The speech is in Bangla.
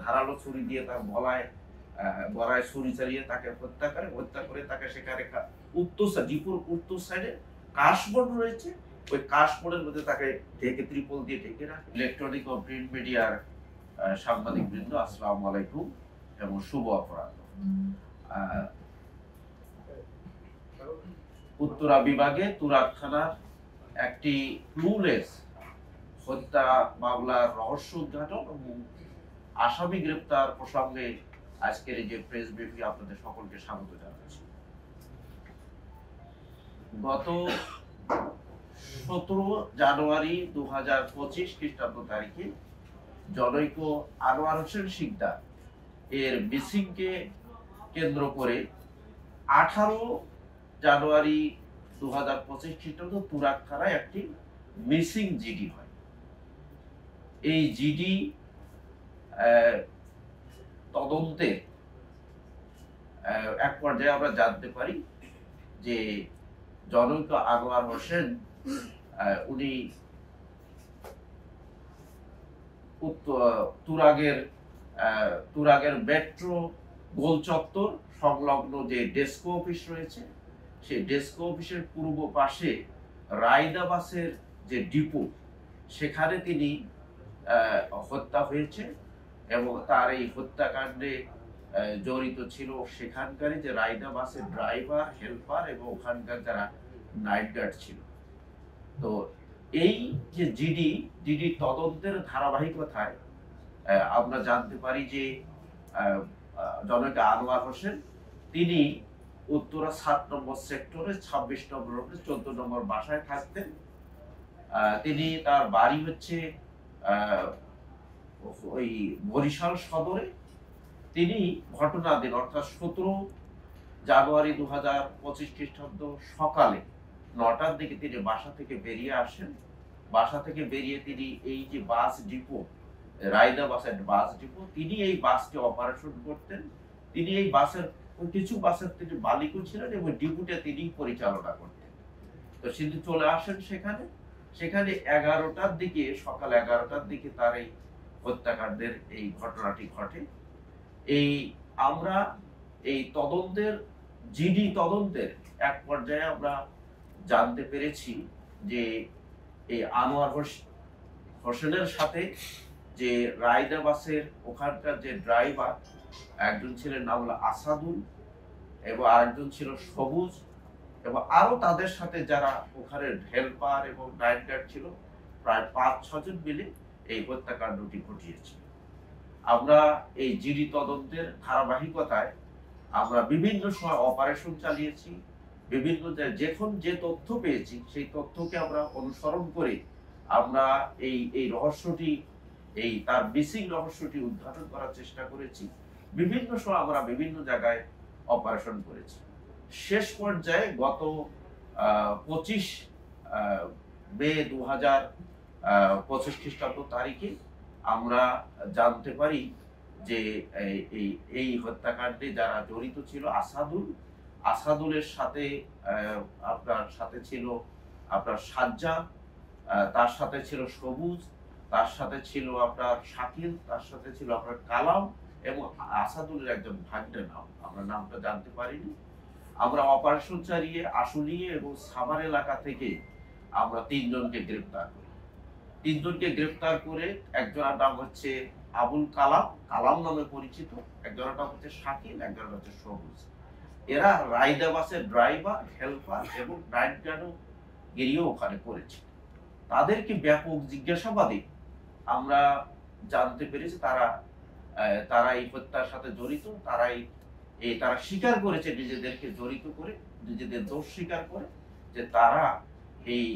ধারালো ছুরি দিয়ে তার গলায় ছুরি চালিয়ে তাকে হত্যা করে তাকে সেখানে উত্তর জিপুর উত্তর সাইডে কাশবন রয়েছে, ওই কাশবনের মধ্যে তাকে ঢেকে ত্রিপল দিয়ে ঢেকে রাখে। ইলেকট্রনিক ও প্রিন্ট মিডিয়ার সাংবাদিক বৃন্দ, আসসালামু আলাইকুম এবং শুভ অপরাহ্ন। উত্তরা বিভাগে তুরাগ থানার একটি ক্লুলেস হত্যা মামলার রহস্য উদ্ঘাটন এবং আসামি গ্রেপ্তার প্রসঙ্গে আজকের এই যে প্রেস ব্রিফিং আপনাদের সকলকে স্বাগত জানাচ্ছি। গত 17 জানুয়ারি 2025 খ্রিস্টাব্দ তারিখে জনৈক আনোয়ার হোসেন শিকদার এর মিসিংকে কেন্দ্র করে 18 জানুয়ারি 2025 খ্রিস্টাব্দ তুরাগ থানায় একটি মিসিং জিডি হয়। এই জিডি তদন্তে এক পর্যায়ে আমরা জানতে পারি যে জনৈক আনোয়ার হোসেন উনি তুরাগের মেট্রো গোল চত্বর সংলগ্ন যে ডেস্কো অফিস রয়েছে, সেই ডেস্কো অফিসের পূর্ব পাশে রায়দা বাসের যে ডিপো, সেখানে তিনি হত্যা হয়েছে এবং তার এই হত্যাকাণ্ডে জড়িত ছিল সেখানকার যে রায়দা বাসের ড্রাইভার, হেল্পার এবং ওখানকার যারা নাইট গার্ড ছিল। তো এই যে জিডি তদন্তের ধারাবাহিকতায় আমরা জানতে পারি যে জনৈক আনোয়ার হোসেন তিনি উত্তরা 7 নম্বর সেক্টরে 26 নম্বর 14 নম্বর বাসায় থাকতেন। তিনি তার বাড়ি হচ্ছে ওই বরিশাল সদরে। তিনি ঘটনা দিন অর্থাৎ 17 জানুয়ারি 2025 খ্রিস্টাব্দ সকালে 9টার দিকে তিনি বাসা থেকে বেরিয়ে আসেন। বাসা থেকে বেরিয়ে তিনি এই যে বাস ডিপো, রায়দা বাসের বাস ডিপো, তিনি এই বাসটি অপারেশন করতেন। তিনি এই বাসের কিছু বাসের তিনি মালিকও ছিলেন এবং ডিপোটা তিনি পরিচালনা করতেন। তো তিনি চলে আসেন সেখানে 11টার দিকে, সকাল 11টার দিকে তার এই হত্যাকাণ্ডের এই ঘটনাটি ঘটে। আমরা এই জিডি তদন্তের এক পর্যায়ে আমরা জানতে পেরেছি যে এই আনোয়ার হোসেনের সাথে যে রায়দা বাসের ওখানকার যে ড্রাইভার, একজন ছিলেন নাম হলো আসাদুল এবং আরেকজন ছিল সবুজ, এবং আরো তাদের সাথে যারা ওখানে হেল্পার এবং নাইট গার্ড ছিল, প্রায় 5-6 জন মিলে এই হত্যাকাণ্ডটি ঘটিয়েছে। আমরা এই জিডি তদন্তের ধারাবাহিকতায় আমরা বিভিন্ন সময় অপারেশন চালিয়েছি, বিভিন্ন যখন যে তথ্য পেয়েছি সেই তথ্যকে আমরা অনুসরণ করে আমরা এই রহস্যটি, তার মিসিং রহস্যটি উদ্ঘাটন করার চেষ্টা করেছি। বিভিন্ন সময় আমরা বিভিন্ন জায়গায় অপারেশন করেছি। শেষ পর্যায়ে গত 25 মে 2025 খ্রিস্টাব্দ তারিখে আমরা জানতে পারি যে এই হত্যাকাণ্ডে যারা জড়িত ছিল আসাদুলের সাথে ছিল আপনার সাজ্জাদ, তার সাথে ছিল সবুজ, তার সাথে ছিল আপনার শাকিল, তার সাথে ছিল আপনার কালাম এবং আসাদুলের একজন ভাগ্নের নাম, আমরা নামটা জানতে পারিনি। আমরা অপারেশন চালিয়ে আশুলিয়া এবং সাভার এলাকা থেকে আমরা 3 জনকে গ্রেফতার করে একজনের নাম হচ্ছে আবুল কালাম নামে পরিচিত, একজনের নাম হচ্ছে শাকিল, একজনের হচ্ছে সবুজ। এরা রায়দা বাসের ড্রাইভার, হেল্পার এবং নাইট গার্ডও গিয়েও ওখানে করেছে। তাদেরকে ব্যাপক জিজ্ঞাসাবাদে আমরা জানতে পেরেছি তারা এই হত্যার সাথে জড়িত। তারা স্বীকার করেছে, নিজেদেরকে জড়িত করে নিজেদের দোষ স্বীকার করে যে তারা এই